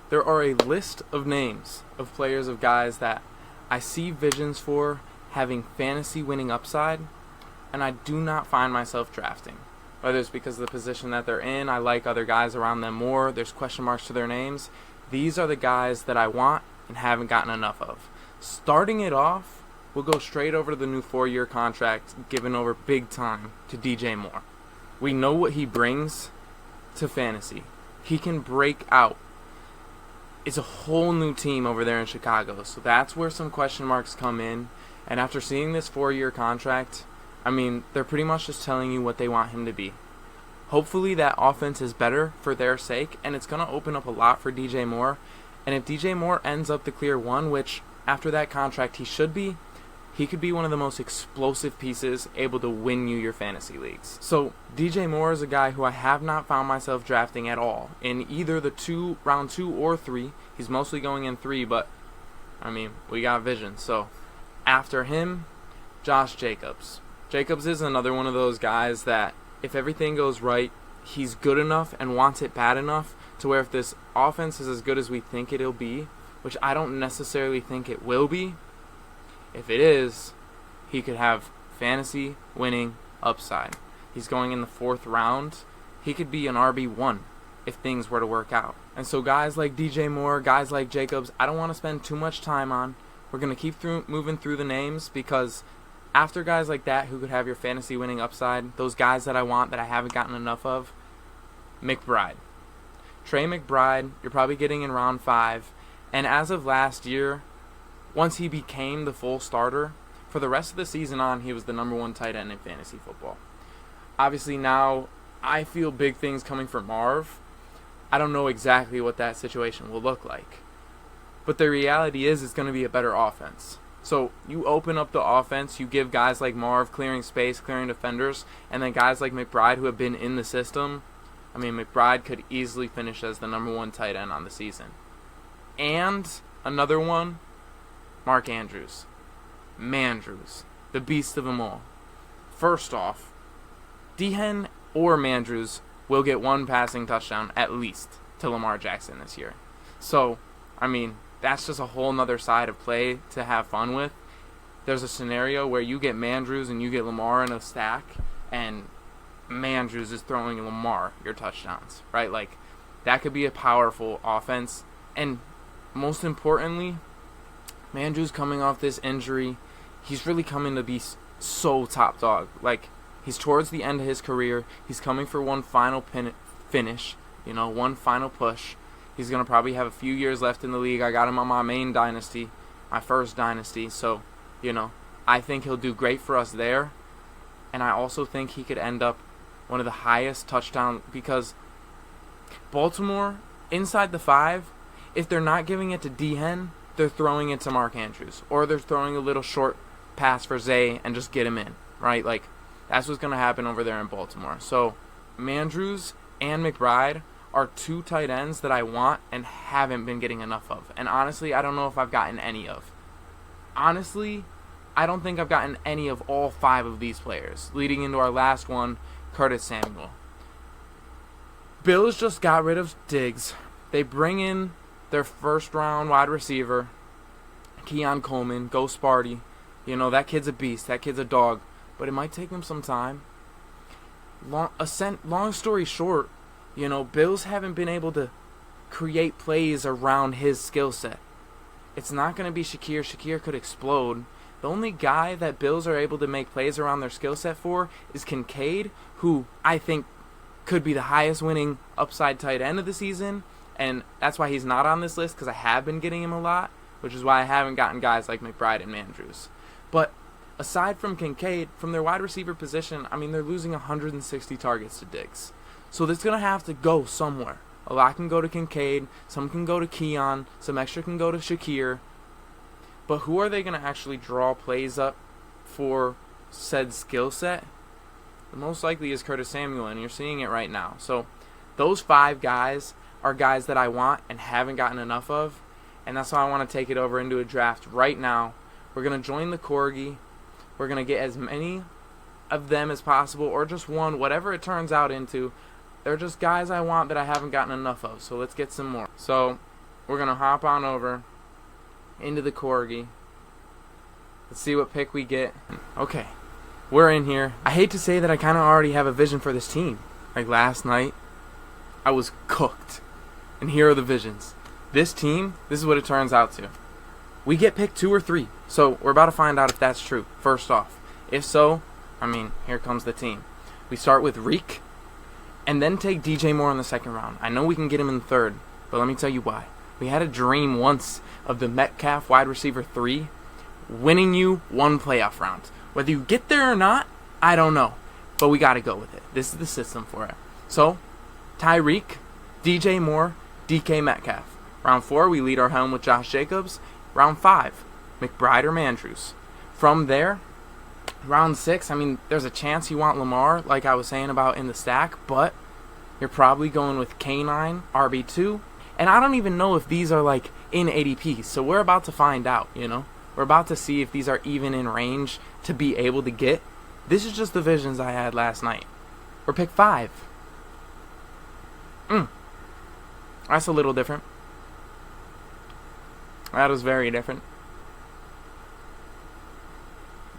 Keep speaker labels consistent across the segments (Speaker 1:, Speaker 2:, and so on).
Speaker 1: There are a list of names of players of guys that I see visions for having fantasy winning upside, and I do not find myself drafting. Whether it's because of the position that they're in, I like other guys around them more, there's question marks to their names. These are the guys that I want and haven't gotten enough of. Starting it off, we'll go straight over to the new 4-year contract given over big time to DJ Moore. We know what he brings to fantasy. He can break out. It's a whole new team over there in Chicago, so that's where some question marks come in. And after seeing this 4-year contract, I mean, they're pretty much just telling you what they want him to be. Hopefully that offense is better for their sake, and it's going to open up a lot for DJ Moore. And if DJ Moore ends up the clear one, which after that contract he should be, he could be one of the most explosive pieces able to win you your fantasy leagues. So DJ Moore is a guy who I have not found myself drafting at all in either the round 2 or 3. He's mostly going in 3, but I mean, we got vision. So after him, Josh Jacobs. Jacobs is another one of those guys that if everything goes right, he's good enough and wants it bad enough to where if this offense is as good as we think it'll be, which I don't necessarily think it will be, if it is, he could have fantasy winning upside. He's going in the 4th round. He could be an RB1 if things were to work out. And so guys like DJ Moore, guys like Jacobs, I don't want to spend too much time on. We're going to keep moving through the names because after guys like that who could have your fantasy winning upside, those guys that I want that I haven't gotten enough of, McBride. Trey McBride, you're probably getting in round 5. And as of last year, once he became the full starter, for the rest of the season on, he was the number 1 tight end in fantasy football. Obviously now, I feel big things coming for Marv. I don't know exactly what that situation will look like. But the reality is it's going to be a better offense. So you open up the offense, you give guys like Marv clearing space, clearing defenders, and then guys like McBride who have been in the system. I mean, McBride could easily finish as the number 1 tight end on the season. And another one, Mark Andrews. Mandrews, the beast of them all. First off, Dehen or Mandrews will get 1 passing touchdown at least to Lamar Jackson this year. So, I mean, that's just a whole nother side of play to have fun with. There's a scenario where you get Mandrews and you get Lamar in a stack, and Mandrews is throwing Lamar your touchdowns, right? Like, that could be a powerful offense. And most importantly, Mandrews coming off this injury, he's really coming to be so top dog. Like, he's towards the end of his career. He's coming for one final finish, one final push. He's going to probably have a few years left in the league. I got him on my main dynasty, my first dynasty. So, I think he'll do great for us there. And I also think he could end up one of the highest touchdown, because Baltimore, inside the 5, if they're not giving it to Dehen, they're throwing it to Mark Andrews. Or they're throwing a little short pass for Zay and just get him in, right? Like, that's what's going to happen over there in Baltimore. So, Mandrews and McBride are 2 tight ends that I want and haven't been getting enough of. And honestly, I don't know if I've gotten any of. Honestly, I don't think I've gotten any of all 5 of these players. Leading into our last one, Curtis Samuel. Bills just got rid of Diggs. They bring in their 1st round wide receiver, Keon Coleman. Go Sparty. That kid's a beast. That kid's a dog. But it might take them some time. Long story short, Bills haven't been able to create plays around his skill set. It's not going to be Shakir. Shakir could explode. The only guy that Bills are able to make plays around their skill set for is Kincaid, who I think could be the highest winning upside tight end of the season. And that's why he's not on this list, because I have been getting him a lot, which is why I haven't gotten guys like McBride and Mandrews. But aside from Kincaid, from their wide receiver position, I mean, they're losing 160 targets to Diggs. So that's going to have to go somewhere. A lot can go to Kincaid, some can go to Keon, some extra can go to Shakir. But who are they going to actually draw plays up for said skill set? The most likely is Curtis Samuel, and you're seeing it right now. So those 5 guys are guys that I want and haven't gotten enough of, and that's why I want to take it over into a draft right now. We're going to join the Corgi. We're going to get as many of them as possible, or just one, whatever it turns out into. They're just guys I want that I haven't gotten enough of, so let's get some more. So we're going to hop on over into the Corgi. Let's see what pick we get. Okay, we're in here. I hate to say that I kind of already have a vision for this team. Like last night, I was cooked. And here are the visions. This team, this is what it turns out to. We get pick 2 or 3. So we're about to find out if that's true, first off. If so, I mean, here comes the team. We start with Reek, and then take DJ Moore in the second round. I know we can get him in the third, but let me tell you why. We had a dream once of the Metcalf wide receiver 3 winning you 1 playoff round. Whether you get there or not, I don't know. But we got to go with it. This is the system for it. So, Tyreek, DJ Moore, DK Metcalf. Round 4, we lead our helm with Josh Jacobs. Round 5, McBride or Mandrews. From there, round 6, I mean, there's a chance you want Lamar, like I was saying about in the stack, but you're probably going with K9, RB2. And I don't even know if these are like in ADPs, so we're about to find out, you know? We're about to see if these are even in range to be able to get. This is just the visions I had last night. Or pick 5. That's a little different. That was very different.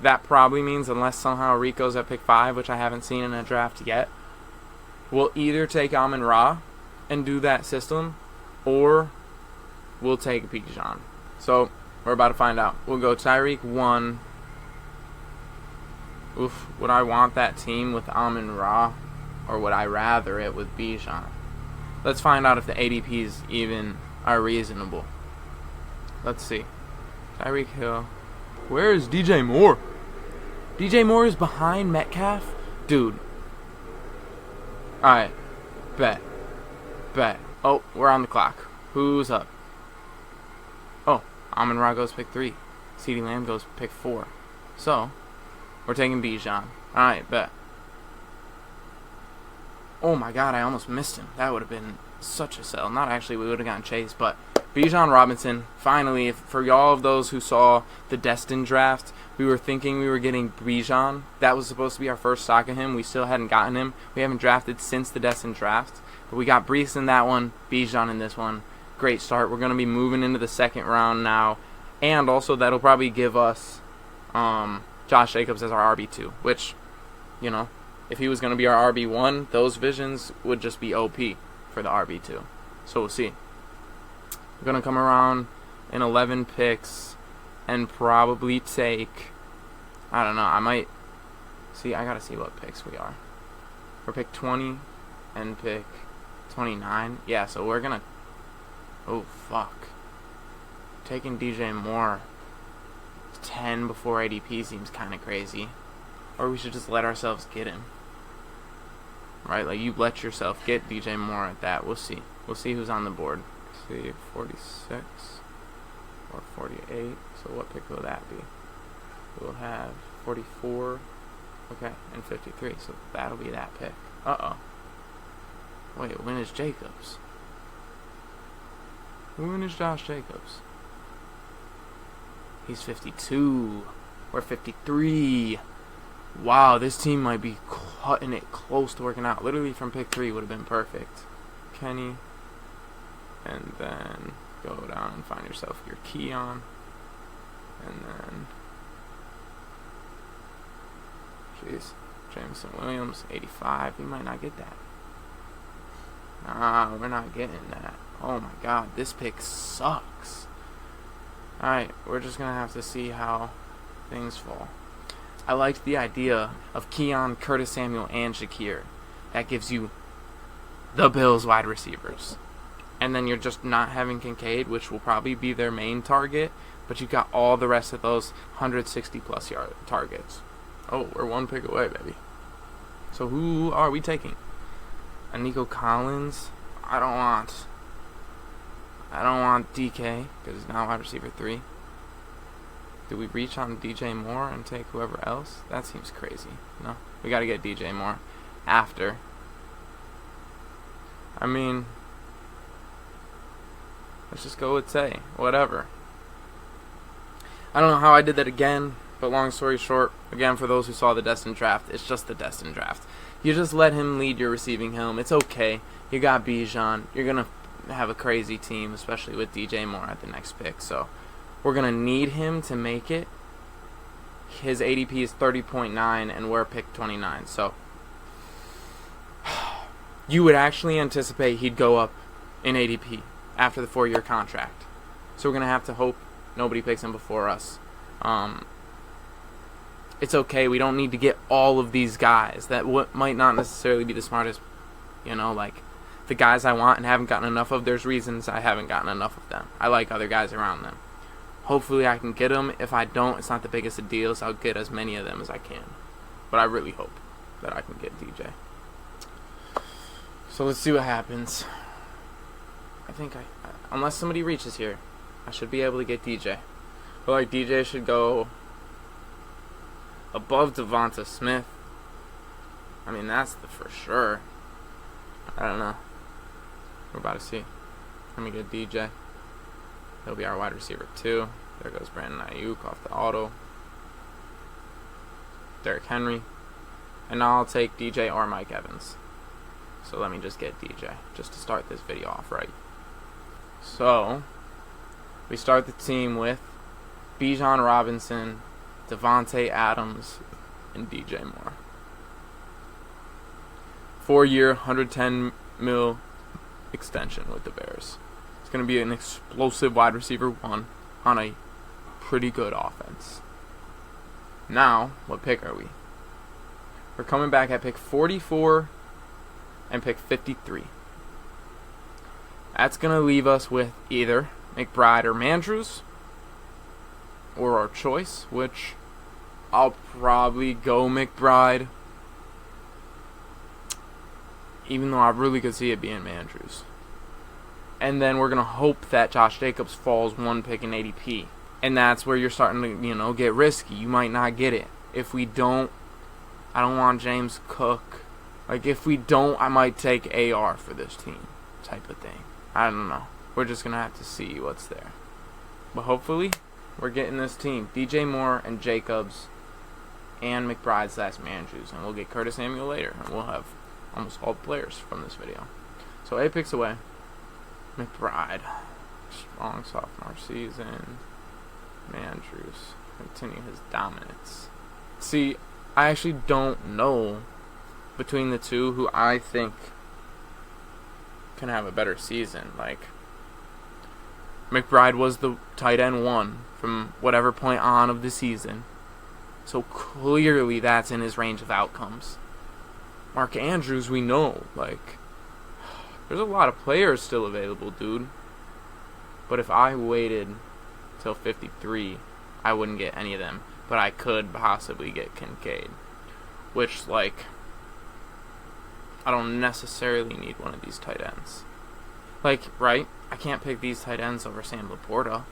Speaker 1: That probably means, unless somehow Rico's at pick 5, which I haven't seen in a draft yet, we'll either take Amon-Ra and do that system, or we'll take Bijan. So, we're about to find out. We'll go Tyreek 1. Oof, would I want that team with Amon-Ra, or would I rather it with Bijan? Let's find out if the ADPs even are reasonable. Let's see. Tyreek Hill. Where is DJ Moore? DJ Moore is behind Metcalf? Dude. Alright. Bet. Oh, we're on the clock. Who's up? Oh, Amon-Ra goes pick 3. CeeDee Lamb goes pick 4. So, we're taking Bijan. Alright, bet. Oh my god, I almost missed him. That would have been such a sell. Not actually, we would have gotten Chase, but Bijan Robinson, finally, for all of those who saw the Destined Draft, we were thinking we were getting Bijan. That was supposed to be our first stock of him. We still hadn't gotten him. We haven't drafted since the Destined Draft. But we got Brees in that one, Bijan in this one. Great start. We're going to be moving into the second round now. And also, that'll probably give us Josh Jacobs as our RB2, which, you know, if he was going to be our RB1, those visions would just be OP for the RB2. So we'll see. We're going to come around in 11 picks and probably take, I don't know, I might, see, I got to see what picks we are. We're pick 20 and pick 29. Yeah, so we're going to, oh, fuck. Taking DJ Moore 10 before ADP seems kind of crazy. Or we should just let ourselves get him. Right, like you let yourself get DJ Moore at that. We'll see. We'll see who's on the board. Let's see, 46 or 48. So what pick will that be? We'll have 44. Okay, and 53. So that'll be that pick. Uh-oh. Wait, when is Jacobs? When is Josh Jacobs? He's 52. We're 53. Wow, this team might be cutting it close to working out. Literally from pick 3 would have been perfect. Kenny. And then go down and find yourself your Keon. And then, jeez, Jameson Williams, 85. We might not get that. Nah, we're not getting that. Oh my god, this pick sucks. Alright, we're just going to have to see how things fall. I liked the idea of Keon, Curtis Samuel, and Shakir. That gives you the Bills wide receivers. And then you're just not having Kincaid, which will probably be their main target, but you got all the rest of those 160-plus yard targets. Oh, we're 1 pick away, baby. So who are we taking? A Nico Collins? I don't want DK, because he's now wide receiver 3. Do we reach on DJ Moore and take whoever else? That seems crazy. No, we got to get DJ Moore after. I mean, let's just go with Tay. Whatever. I don't know how I did that again, but long story short, again, for those who saw the Destined Draft, it's just the Destined Draft. You just let him lead your receiving helm. It's okay. You got Bijan. You're going to have a crazy team, especially with DJ Moore at the next pick. So we're going to need him to make it. His ADP is 30.9, and we're pick 29. So you would actually anticipate he'd go up in ADP after the 4-year contract. So we're going to have to hope nobody picks him before us. It's okay. We don't need to get all of these guys. That might not necessarily be the smartest, like the guys I want and haven't gotten enough of. There's reasons I haven't gotten enough of them. I like other guys around them. Hopefully I can get them. If I don't, it's not the biggest of deals. I'll get as many of them as I can. But I really hope that I can get DJ. So let's see what happens. I think unless somebody reaches here, I should be able to get DJ. But like DJ should go above Devonta Smith. I mean, that's for sure. I don't know. We're about to see. Let me get DJ. He'll be our wide receiver 2. There goes Brandon Ayuk off the auto. Derrick Henry. And now I'll take DJ or Mike Evans. So let me just get DJ, just to start this video off right. So, we start the team with Bijan Robinson, Devontae Adams, and DJ Moore. 4-year, $110 million extension with the Bears. It's going to be an explosive wide receiver 1 on a pretty good offense. Now, what pick are we? We're coming back at pick 44 and pick 53. That's going to leave us with either McBride or Mandrews, or our choice, which I'll probably go McBride, even though I really could see it being Mandrews. And then we're going to hope that Josh Jacobs falls 1 pick in ADP. And that's where you're starting to, get risky. You might not get it. If we don't, I don't want James Cook. Like, if we don't, I might take AR for this team type of thing. I don't know. We're just going to have to see what's there. But hopefully, we're getting this team. DJ Moore and Jacobs and McBride / Mandrews. And we'll get Curtis Samuel later. And we'll have almost all the players from this video. So 8 picks away. McBride. Strong sophomore season. Mandrews. Continue his dominance. See, I actually don't know between the two who I think can have a better season. Like, McBride was the tight end 1 from whatever point on of the season. So clearly that's in his range of outcomes. Mark Andrews, we know, like, there's a lot of players still available, dude. But if I waited till 53, I wouldn't get any of them. But I could possibly get Kincaid. Which, like, I don't necessarily need one of these tight ends. Like, right? I can't pick these tight ends over Sam Laporta.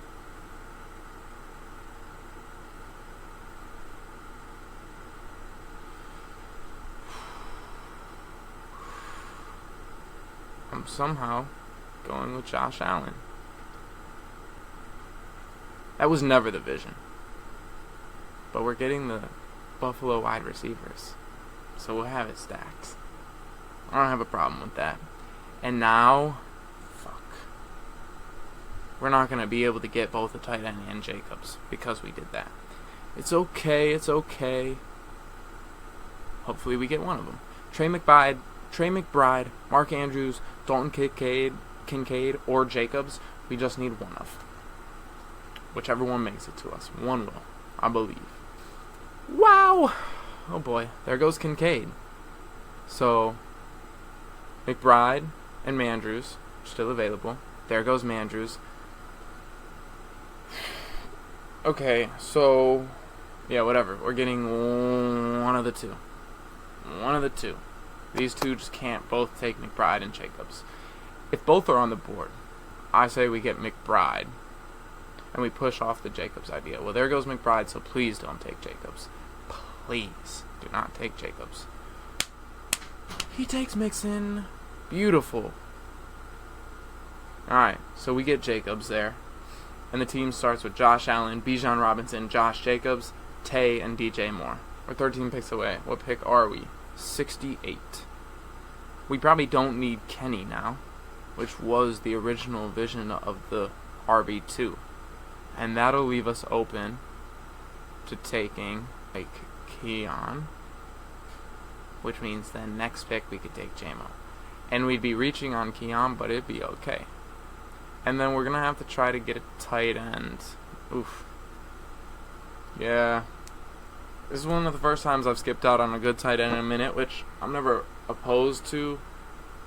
Speaker 1: I'm somehow going with Josh Allen. That was never the vision. But we're getting the Buffalo wide receivers. So we'll have it stacked. I don't have a problem with that. And now, we're not going to be able to get both the tight end and Jacobs because we did that. It's okay, it's okay. Hopefully we get one of them. Trey McBride, Mark Andrews, Dalton Kincaid, or Jacobs. We just need one of. Whichever one makes it to us. One will, I believe. Wow! Oh boy, there goes Kincaid. So, McBride and Mandrews are still available. There goes Mandrews. Okay, so, yeah, whatever. We're getting one of the two. One of the two. These two just can't both take McBride and Jacobs. If both are on the board, I say we get McBride, and we push off the Jacobs idea. Well, there goes McBride, so please don't take Jacobs. Please do not take Jacobs. He takes Mixon. Beautiful. Alright, so we get Jacobs there. And the team starts with Josh Allen, Bijan Robinson, Josh Jacobs, Tay, and DJ Moore. We're 13 picks away. What pick are we? 68. We probably don't need Kenny now. which was the original vision of the RB2. And that'll leave us open to taking like Keon, which means then next pick we could take JMO. And we'd be reaching on Keon, but it'd be okay. And then we're going to have to try to get a tight end. Oof. Yeah. This is one of the first times I've skipped out on a good tight end in a minute, which I'm never opposed to.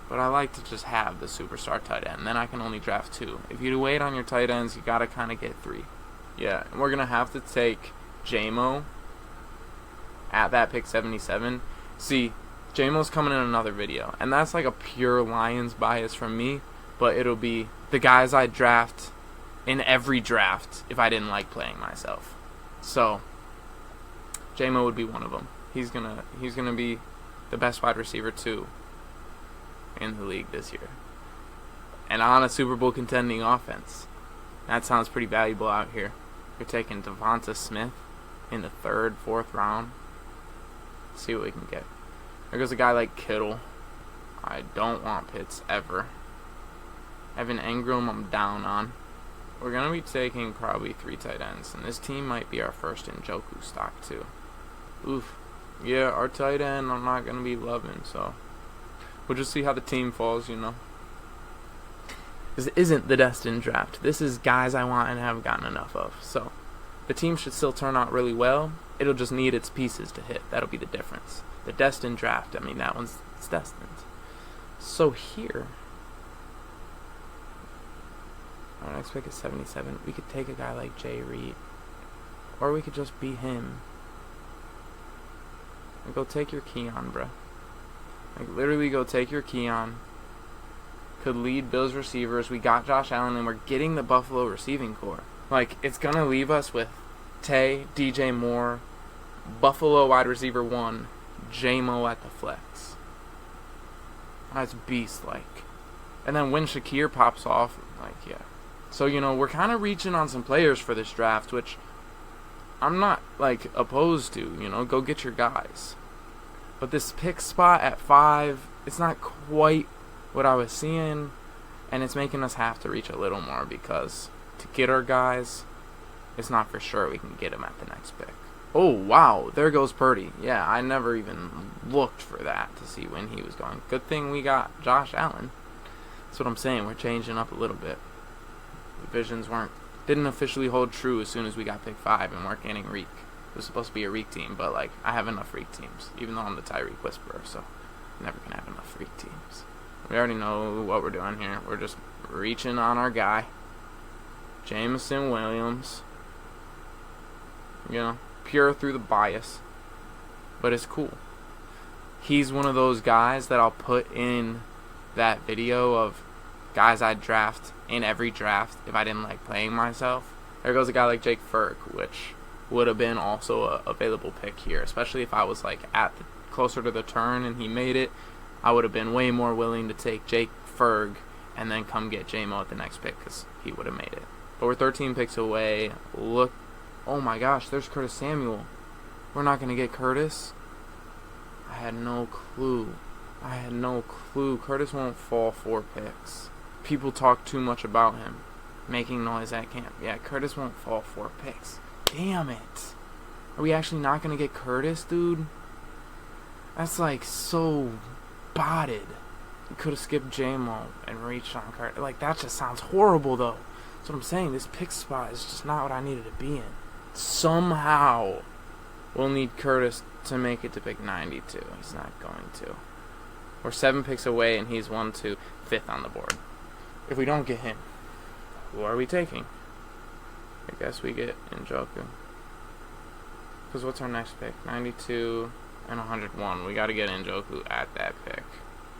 Speaker 1: But I like to just have the superstar tight end. Then I can only draft 2. If you wait on your tight ends, you got to kind of get 3. Yeah, and we're going to have to take JMO at that pick 77. See, JMO's coming in another video. And that's like a pure Lions bias from me. But it'll be the guys I draft in every draft if I didn't like playing myself. So, JMO would be one of them. He's gonna be the best wide receiver too in the league this year, and on a Super Bowl contending offense. That sounds pretty valuable out here. You're taking Devonta Smith in the 3rd, 4th round. Let's see what we can get. There goes a guy like Kittle. I don't want Pitts ever. Evan Engram I'm down on. We're going to be taking probably 3 tight ends, and this team might be our first Njoku stock too. Oof. Yeah, our tight end I'm not going to be loving, so we'll just see how the team falls, you know. This isn't the Destined Draft. This is guys I want and haven't gotten enough of. So the team should still turn out really well. It'll just need its pieces to hit. That'll be the difference. The Destined Draft, I mean, that one's it's destined. So here, our next pick is 77. We could take a guy like Jay Reed, or we could just be him. And go take your Keon, bro. Like, literally go take your Keon. Could lead Bills receivers. We got Josh Allen, and we're getting the Buffalo receiving core. Like, it's going to leave us with Tay, DJ Moore, Buffalo wide receiver 1, JMO at the flex. That's beast-like. And then when Shakir pops off, like, yeah. So, you know, we're kind of reaching on some players for this draft, which I'm not, like, opposed to. You know, go get your guys. But this pick spot at 5, it's not quite what I was seeing, and it's making us have to reach a little more because to get our guys, it's not for sure we can get them at the next pick. Oh, wow, there goes Purdy. Yeah, I never even looked for that to see when he was going. Good thing we got Josh Allen. That's what I'm saying. We're changing up a little bit. The visions didn't officially hold true as soon as we got pick 5 and weren't getting Reek. It was supposed to be a Reek team, but like I have enough Reek teams, even though I'm the Tyreek Whisperer, so I'm never gonna have enough Reek teams. We already know what we're doing here. We're just reaching on our guy, Jameson Williams. You know, pure through the bias, but it's cool. He's one of those guys that I'll put in that video of guys I'd draft in every draft if I didn't like playing myself. There goes a guy like Jake Ferg, which would have been also a available pick here, especially if I was like closer to the turn and he made it. I would have been way more willing to take Jake Ferg and then come get JMO at the next pick because he would have made it. But we're 13 picks away. Look, oh my gosh, there's Curtis Samuel. We're not going to get Curtis? I had no clue. Curtis won't fall 4 picks. People talk too much about him making noise at camp. Yeah, Curtis won't fall 4 picks. Damn it. Are we actually not going to get Curtis, dude? That's like so botted. We could have skipped JMO and reached on Curtis. Like, that just sounds horrible, though. That's what I'm saying. This pick spot is just not what I needed to be in. Somehow, we'll need Curtis to make it to pick 92. He's not going to. We're 7 picks away, and he's 1 to 5th on the board. If we don't get him, who are we taking? I guess we get Njoku. Because what's our next pick? 92 and 101. We got to get Njoku at that pick.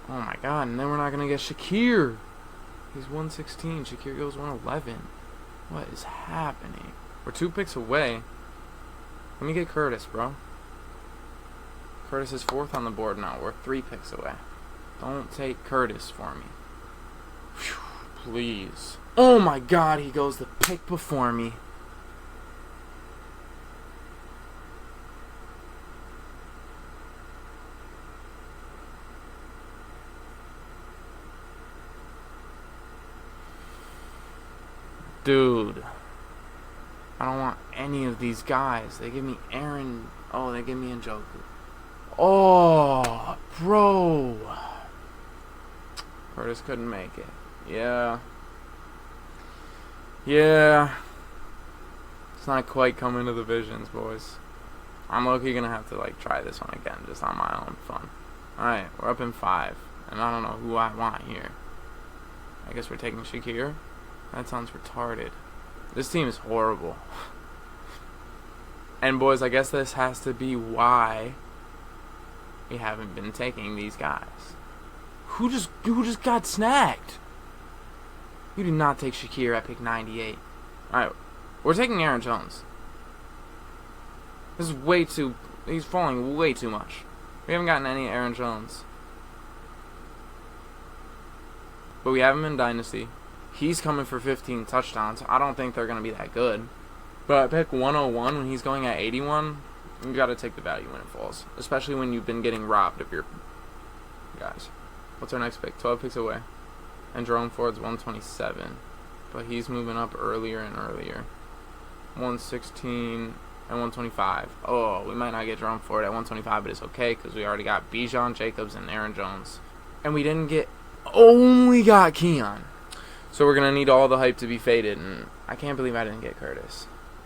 Speaker 1: Oh my god, and then we're not going to get Shakir. He's 116. Shakir goes 111. What is happening? We're 2 picks away. Let me get Curtis, bro. Curtis is 4th on the board now. We're 3 picks away. Don't take Curtis for me. Whew, please. Oh my god, he goes the pick before me. Dude. I don't want any of these guys. They give me Aaron. Oh, they give me Njoku. Oh, bro. Curtis couldn't make it. Yeah. Yeah. It's not quite coming to the visions, boys. I'm low-key gonna have to like try this one again, just on my own fun. Alright, we're up in 5. And I don't know who I want here. I guess we're taking Shakir. That sounds retarded. This team is horrible. And boys, I guess this has to be why we haven't been taking these guys. Who just got snagged? You did not take Shakir at pick 98. Alright, we're taking Aaron Jones. This is way too... He's falling way too much. We haven't gotten any Aaron Jones. But we have him in Dynasty. He's coming for 15 touchdowns. I don't think they're going to be that good. But at pick 101, when he's going at 81, you got to take the value when it falls. Especially when you've been getting robbed of your guys. What's our next pick? 12 picks away. And Jerome Ford's 127. But he's moving up earlier and earlier. 116 and 125. Oh, we might not get Jerome Ford at 125, but it's okay because we already got Bijan, Jacobs, and Aaron Jones. And we didn't get... Only got Keon. So we're going to need all the hype to be faded. And I can't believe I didn't get Curtis.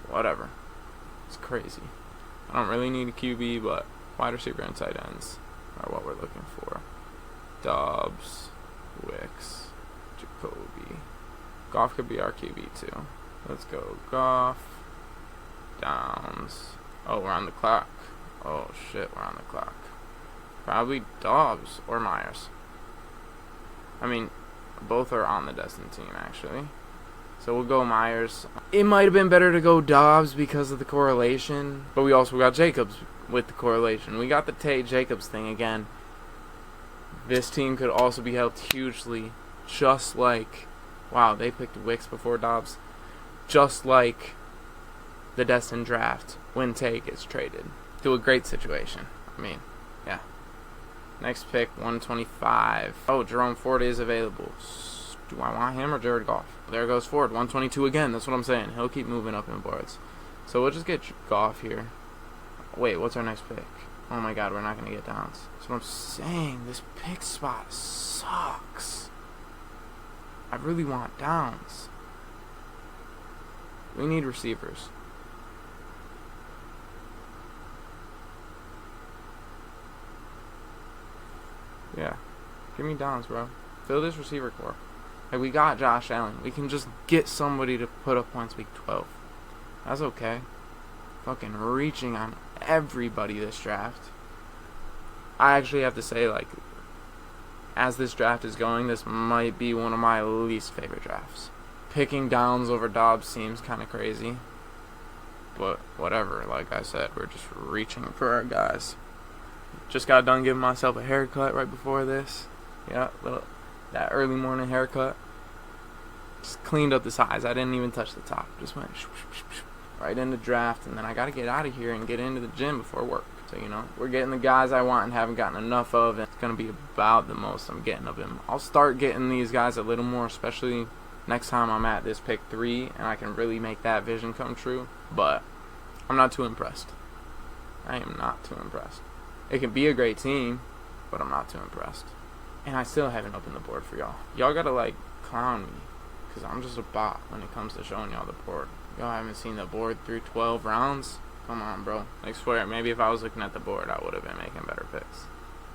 Speaker 1: Whatever. It's crazy. I don't really need a QB, but wide receiver and tight ends are what we're looking for. Dobbs, Wicks, Jacoby. Goff could be our QB too. Let's go Goff. Downs. Oh, we're on the clock. Oh shit, we're on the clock. Probably Dobbs or Myers. I mean, both are on the Destined team actually. So we'll go Myers. It might have been better to go Dobbs because of the correlation, but we also got Jacobs with the correlation. We got the Tate Jacobs thing again. This team could also be helped hugely, just like, wow, they picked Wicks before Dobbs, just like the Destined Draft when Tate gets traded to a great situation. I mean, yeah. Next pick, 125. Oh, Jerome Ford is available. Do I want him or Jared Goff? There goes Ford, 122 again. That's what I'm saying. He'll keep moving up in boards. So we'll just get Goff here. Wait, what's our next pick? Oh my god, we're not going to get Downs. That's what I'm saying. This pick spot sucks. I really want Downs. We need receivers. Yeah. Give me Downs, bro. Fill this receiver core. Like, we got Josh Allen. We can just get somebody to put up points week 12. That's okay. Fucking reaching on everybody this draft. I actually have to say, like, as this draft is going, this might be one of my least favorite drafts. Picking Downs over Dobbs seems kind of crazy. But whatever, like I said, we're just reaching for our guys. Just got done giving myself a haircut right before this. Yeah, that early morning haircut. Just cleaned up the sides. I didn't even touch the top. Just went right into draft, and then I got to get out of here and get into the gym before work. So, you know, we're getting the guys I want and haven't gotten enough of, and it's going to be about the most I'm getting of them. I'll start getting these guys a little more, especially next time I'm at this pick 3, and I can really make that vision come true. But I'm not too impressed. I am not too impressed. It can be a great team, but I'm not too impressed. And I still haven't opened the board for y'all. Y'all gotta, like, clown me, because I'm just a bot when it comes to showing y'all the board. Y'all haven't seen the board through 12 rounds? Come on, bro. I swear, maybe if I was looking at the board, I would have been making better picks.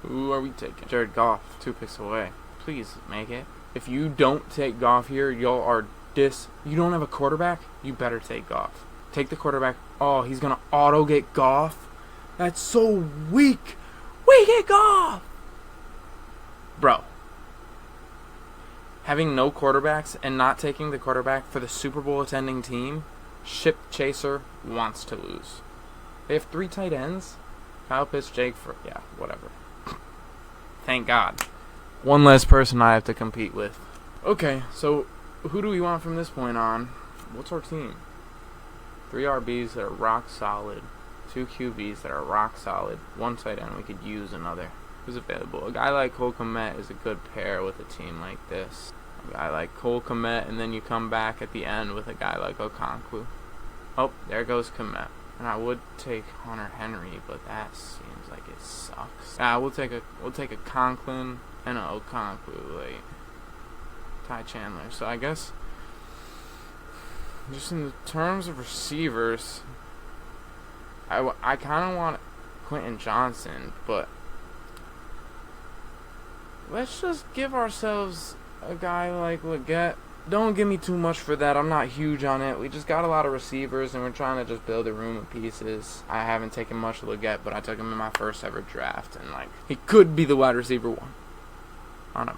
Speaker 1: Who are we taking? Jared Goff, 2 picks away. Please make it. If you don't take Goff here, y'all are You don't have a quarterback? You better take Goff. Take the quarterback. Oh, he's gonna auto get Goff? That's so weak. We get Goff! Bro. Having no quarterbacks and not taking the quarterback for the Super Bowl attending team, Ship Chaser wants to lose. They have 3 tight ends. Kyle Pitts, Jake for... Yeah, whatever. Thank God. One less person I have to compete with. Okay, so who do we want from this point on? What's our team? 3 RBs that are rock solid. 2 QBs that are rock solid. 1 tight end. We could use another. Who's available? A guy like Cole Kmet is a good pair with a team like this. A guy like Cole Kmet, and then you come back at the end with a guy like Okonkwo. Oh, there goes Kmet. And I would take Hunter Henry, but that seems like it sucks. We'll take a Conklin and a Okonkwo, like Ty Chandler. So I guess just in the terms of receivers, I kind of want Quentin Johnson, but let's just give ourselves a guy like Leggett. Don't give me too much for that. I'm not huge on it. We just got a lot of receivers, and we're trying to just build a room of pieces. I haven't taken much of Leggett, but I took him in my first ever draft, and he could be the wide receiver 1 on a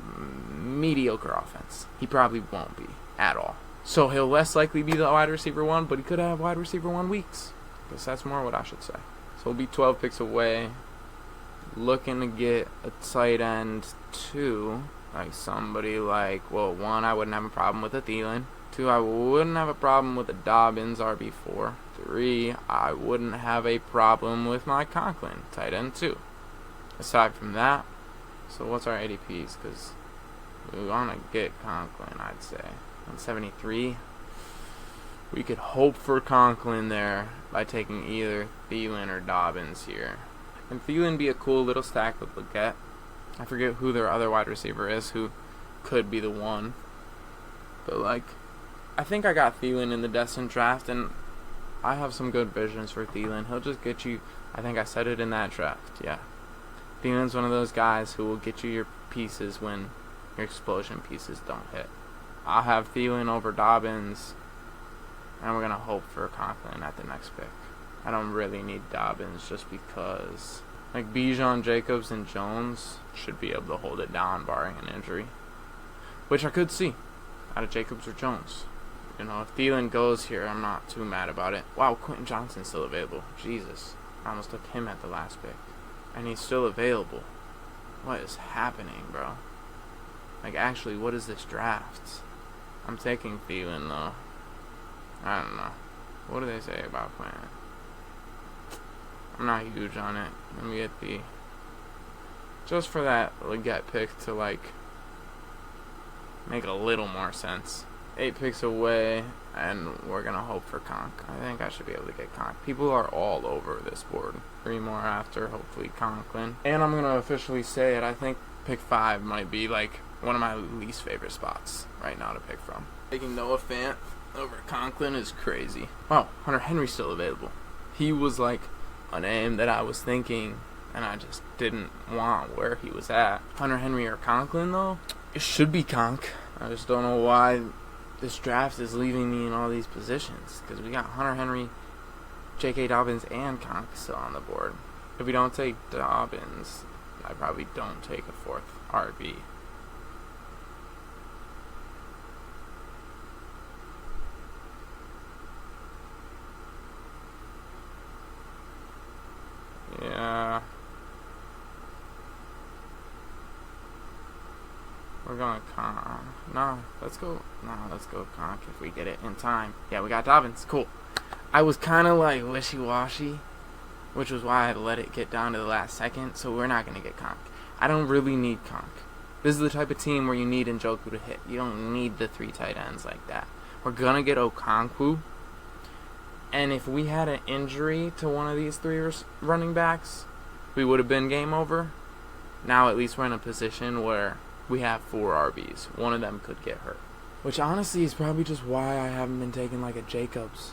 Speaker 1: mediocre offense. He probably won't be at all. So he'll less likely be the wide receiver 1, but he could have wide receiver 1 weeks. I guess that's more what I should say. So we'll be 12 picks away, looking to get a tight end 2. Like somebody like, 1, I wouldn't have a problem with a Thielen. 2, I wouldn't have a problem with a Dobbins RB4. 3, I wouldn't have a problem with my Conklin tight end 2. Aside from that, so what's our ADPs? Because we want to get Conklin, I'd say. 173. We could hope for Conklin there by taking either Thielen or Dobbins here. And Thielen be a cool little stack with Leggett. I forget who their other wide receiver is who could be the 1. But I think I got Thielen in the Destined Draft, and I have some good visions for Thielen. He'll just get you, I think I said it in that draft, yeah. Thielen's one of those guys who will get you your pieces when your explosion pieces don't hit. I'll have Thielen over Dobbins, and we're going to hope for Conklin at the next pick. I don't really need Dobbins just because Bijan, Jacobs, and Jones should be able to hold it down barring an injury, which I could see out of Jacobs or Jones. If Thielen goes here, I'm not too mad about it. Wow, Quentin Johnson's still available. Jesus. I almost took him at the last pick. And he's still available. What is happening, bro? Actually, what is this draft? I'm taking Thielen, though. I don't know. What do they say about Quentin? I'm not huge on it. Let me get just for that Leggett pick to make a little more sense. 8 picks away, and we're gonna hope for Conk. I think I should be able to get Conk. People are all over this board. 3 more after, hopefully Conklin. And I'm gonna officially say it. I think pick 5 might be one of my least favorite spots right now to pick from. Taking Noah Fant over Conklin is crazy. Wow, Hunter Henry's still available. He was a name that I was thinking, and I just didn't want where he was at. Hunter Henry or Conklin, though? It should be Conk. I just don't know why this draft is leaving me in all these positions, because we got Hunter Henry, J.K. Dobbins, and Conk still on the board. If we don't take Dobbins, I probably don't take a 4th RB. Yeah. We're going Conk. Let's go Conk if we get it in time. Yeah, we got Dobbins. Cool. I was kind of wishy-washy, which was why I let it get down to the last second, so we're not going to get Conk. I don't really need Conk. This is the type of team where you need Njoku to hit. You don't need the 3 tight ends like that. We're going to get Okonkwo. And if we had an injury to one of these 3 running backs, we would have been game over. Now at least we're in a position where we have 4 RBs. One of them could get hurt. Which honestly is probably just why I haven't been taking a Jacobs.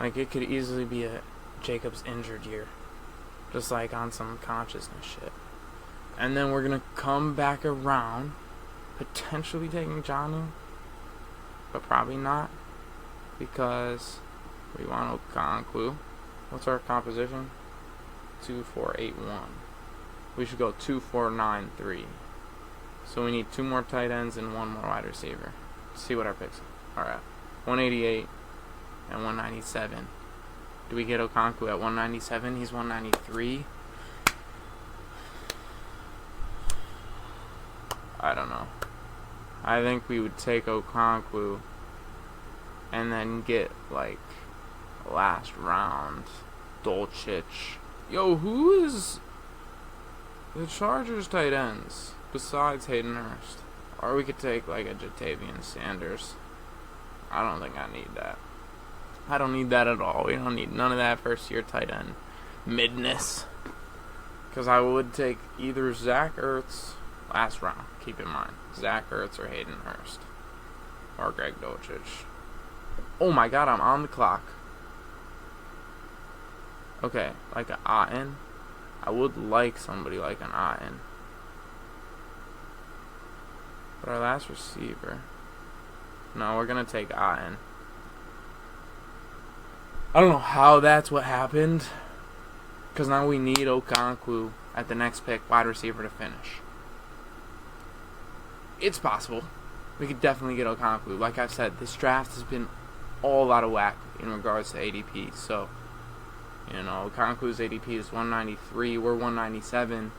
Speaker 1: It could easily be a Jacobs injured year. Just on some consciousness shit. And then we're going to come back around, potentially taking Jonnu, but probably not, because we want Okonkwo. What's our composition? 2-4-8-1. We should go 2-4-9-3. So we need 2 more tight ends and 1 more wide receiver. Let's see what our picks are at. 188 and 197. Do we get Okonkwo at 197? He's 193. I don't know. I think we would take Okonkwo and then get last round Dolchich. Yo, who is the Chargers tight ends besides Hayden Hurst? Or we could take like a Jatavian Sanders. I don't think I need that. I don't need that at all. We don't need none of that first year tight end midness. Because I would take either Zach Ertz last round. Keep in mind. Zach Ertz or Hayden Hurst. Or Greg Dulcich. Oh my god, I'm on the clock. Okay, like an Otten. I would like somebody like an Otten. But our last receiver. No, we're going to take Otten. I don't know how that's what happened. Because now we need Okonkwo at the next pick, wide receiver, to finish. It's possible. We could definitely get Okonkwo. Like I've said, this draft has been all out of whack in regards to ADP. So, you know, Okonkwo's ADP is 193. We're 197.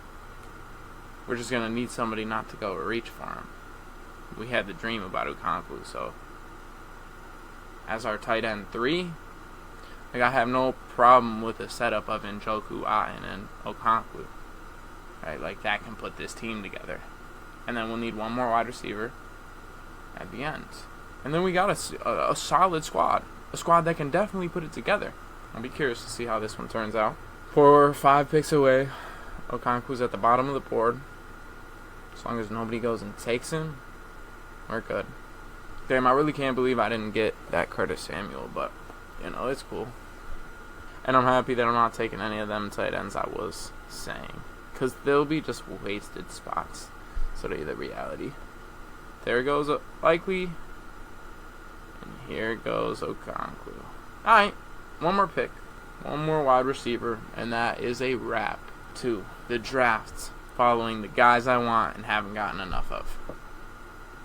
Speaker 1: We're just going to need somebody not to go reach for him. We had the dream about Okonkwo, so as our tight end 3, like I have no problem with the setup of Njoku, Otten, and Okonkwo. Right, like that can put this team together. And then we'll need one more wide receiver at the end. And then we got a solid squad. A squad that can definitely put it together. I'll be curious to see how this one turns out. 4 or 5 picks away. Okonkwo's at the bottom of the board. As long as nobody goes and takes him, we're good. Damn, I really can't believe I didn't get that Curtis Samuel, but, you know, it's cool. And I'm happy that I'm not taking any of them tight ends I was saying. Because they'll be just wasted spots. So they're the reality. There goes Likely. And here goes Okonkwo. Alright, one more pick. One more wide receiver. And that is a wrap to the drafts following the guys I want and haven't gotten enough of.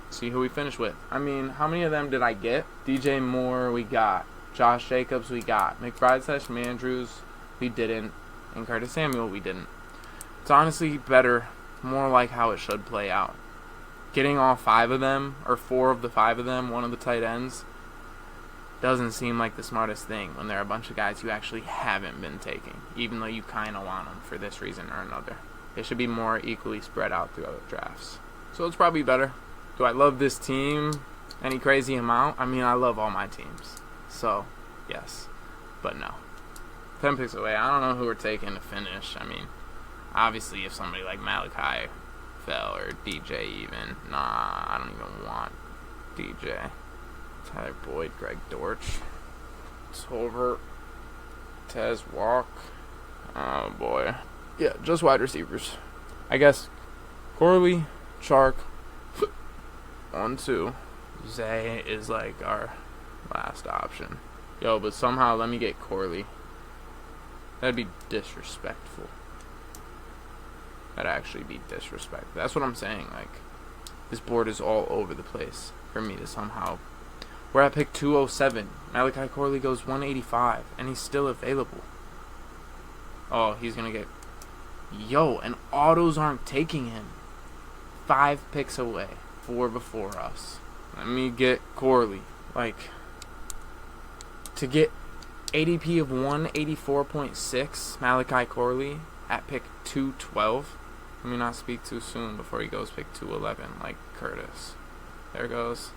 Speaker 1: See who we finish with. I mean, how many of them did I get? DJ Moore, we got. Josh Jacobs, we got. McBride/Mandrews, we didn't. And Curtis Samuel, we didn't. It's honestly better, more like how it should play out. Getting all 5 of them, or 4 of the 5 of them, one of the tight ends, doesn't seem like the smartest thing when there are a bunch of guys you actually haven't been taking, even though you kind of want them for this reason or another. It should be more equally spread out throughout the drafts. So it's probably better. Do I love this team any crazy amount? I mean, I love all my teams. So, yes. But no. 10 picks away. I don't know who we're taking to finish. I mean, obviously if somebody like Malachi fell or DJ even. Nah, I don't even want DJ. Tyler Boyd, Greg Dortch. Tolbert. Tez Walk. Oh, boy. Yeah, just wide receivers. I guess Corley, Chark, 1-2. Zay is like our last option. Yo, but somehow let me get Corley. That'd be disrespectful. That'd actually be disrespectful. That's what I'm saying. Like, this board is all over the place for me to somehow. We're at pick 207. Malachi Corley goes 185, and he's still available. Oh, he's gonna get. Yo, and autos aren't taking him. 5 picks away. 4 before us. Let me get Corley. Like, to get ADP of 184.6, Malachi Corley at pick 212. Let me not speak too soon before he goes pick 211 like Curtis. There goes.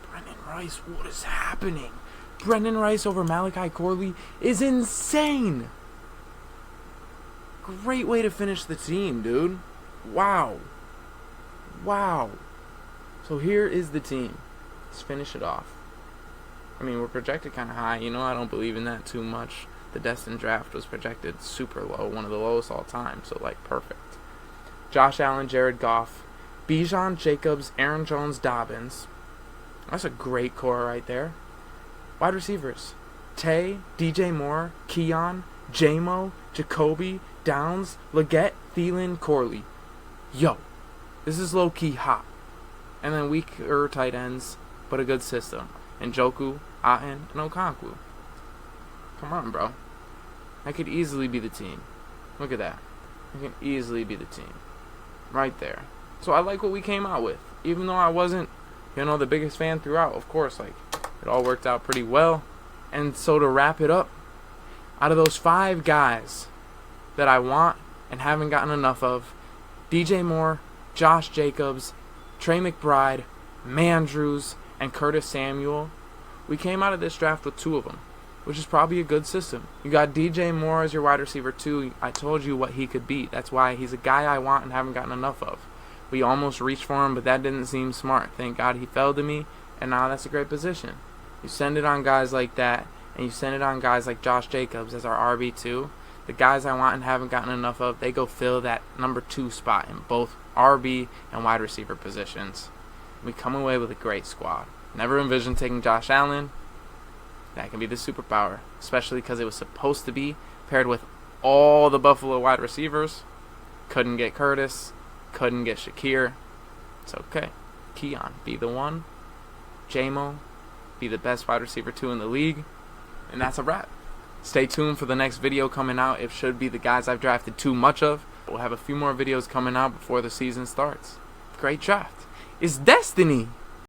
Speaker 1: Brendan Rice, what is happening? Brendan Rice over Malachi Corley is insane. Great way to finish the team, dude. Wow. Wow. So here is the team. Let's finish it off. I mean, we're projected kind of high. You know, I don't believe in that too much. The Destined Draft was projected super low, one of the lowest all time. So, like, perfect. Josh Allen, Jared Goff, Bijan, Jacobs, Aaron Jones, Dobbins. That's a great core right there. Wide receivers. Tay, DJ Moore, Keon, J-Mo, Jacoby, Downs, Leggett, Thielen, Corley. Yo, this is low-key hot. And then weaker tight ends, but a good system. Njoku, Otten, and Okonkwo. Come on, bro. I could easily be the team. Look at that. I can easily be the team. Right there. So I like what we came out with. Even though I wasn't, you know, the biggest fan throughout, of course, like, it all worked out pretty well. And so to wrap it up, out of those 5 guys that I want and haven't gotten enough of, DJ Moore, Josh Jacobs, Trey McBride, Mandrews, and Curtis Samuel. We came out of this draft with 2 of them, which is probably a good system. You got DJ Moore as your wide receiver 2. I told you what he could be. That's why he's a guy I want and haven't gotten enough of. We almost reached for him, but that didn't seem smart. Thank God he fell to me, and now that's a great position. You send it on guys like that, and you send it on guys like Josh Jacobs as our RB2. The guys I want and haven't gotten enough of, they go fill that number 2 spot in both RB and wide receiver positions. We come away with a great squad. Never envisioned taking Josh Allen. That can be the superpower, especially because it was supposed to be paired with all the Buffalo wide receivers. Couldn't get Curtis. Couldn't get Shakir. It's okay. Keon, be the one. J-Mo, be the best wide receiver 2 in the league. And that's a wrap. Stay tuned for the next video coming out. It should be the guys I've drafted too much of. We'll have a few more videos coming out before the season starts. Great draft. It's destiny.